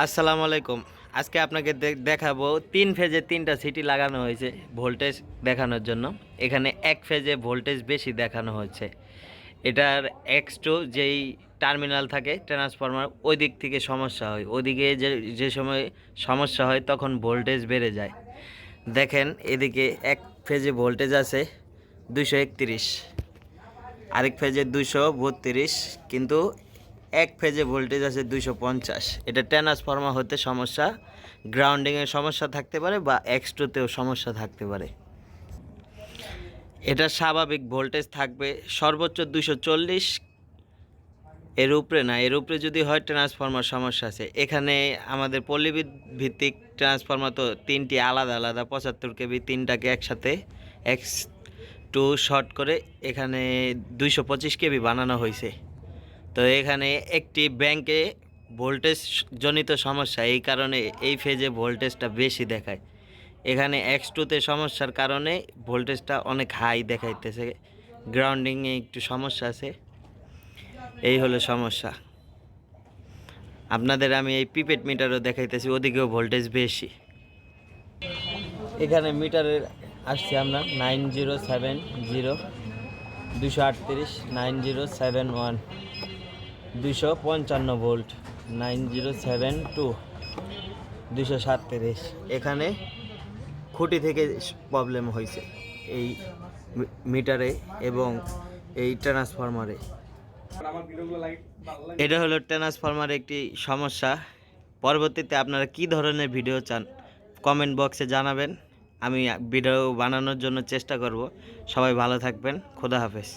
আসসালামু আলাইকুম। আজকে আপনাকে দেখাবো 3 ফেজে 3টা সিটি লাগানো হয়েছে ভোল্টেজ দেখানোর জন্য। এখানে 1 ফেজে ভোল্টেজ বেশি দেখানো হচ্ছে। এটার X2 যেই টার্মিনাল থাকে ট্রান্সফরমার ওই দিক থেকে সমস্যা হয়। ওদিকে যে সময় সমস্যা হয় তখন ভোল্টেজ বেড়ে যায়। দেখেন এদিকে 1 ফেজে ভোল্টেজ আছে 231, আরেক ফেজে 232, কিন্তু 1 ফেজে ভোল্টেজ আছে 250। এটা ট্রান্সফরমার হতে সমস্যা, গ্রাউন্ডিংয়ের সমস্যা থাকতে পারে বা X2তেও সমস্যা থাকতে পারে। এটা স্বাভাবিক ভোল্টেজ থাকবে সর্বোচ্চ 240, এর উপরে না। এর উপরে যদি হয় ট্রান্সফরমার সমস্যা আছে। এখানে আমাদের পল্লীবিদ্যুৎ ভিত্তিক ট্রান্সফরমার তো 3টি আলাদা আলাদা 75 কেবি, 3টাকে একসাথে X2 শর্ট করে এখানে 225 কেবি বানানো হয়েছে। তো এখানে একটি ব্যাংকে ভোল্টেজ জনিত সমস্যা, এই কারণে এই ফেজে ভোল্টেজটা বেশি দেখায়। এখানে X2তে সমস্যার কারণে ভোল্টেজটা অনেক হাই দেখাইতেছে, গ্রাউন্ডিংয়ে একটু সমস্যা আছে, এই হলো সমস্যা। আপনাদের আমি এই প্রিপেড মিটারও দেখাইতেছি, ওদিকেও ভোল্টেজ বেশি। এখানে মিটারের আসছি আমরা 9070 238 9071 255 ভোল্ট, 9072 237। এখানে খুঁটি থেকে প্রবলেম হয়েছে এই মিটারে এবং এই ট্রান্সফরমারে। এটা হলো ট্রান্সফরমারের একটি সমস্যা। পরবর্তীতে আপনারা কি ধরনের ভিডিও চান কমেন্ট বক্সে জানাবেন, আমি ভিডিও বানানোর জন্য চেষ্টা করব। সবাই ভালো থাকবেন, খোদা হাফেজ।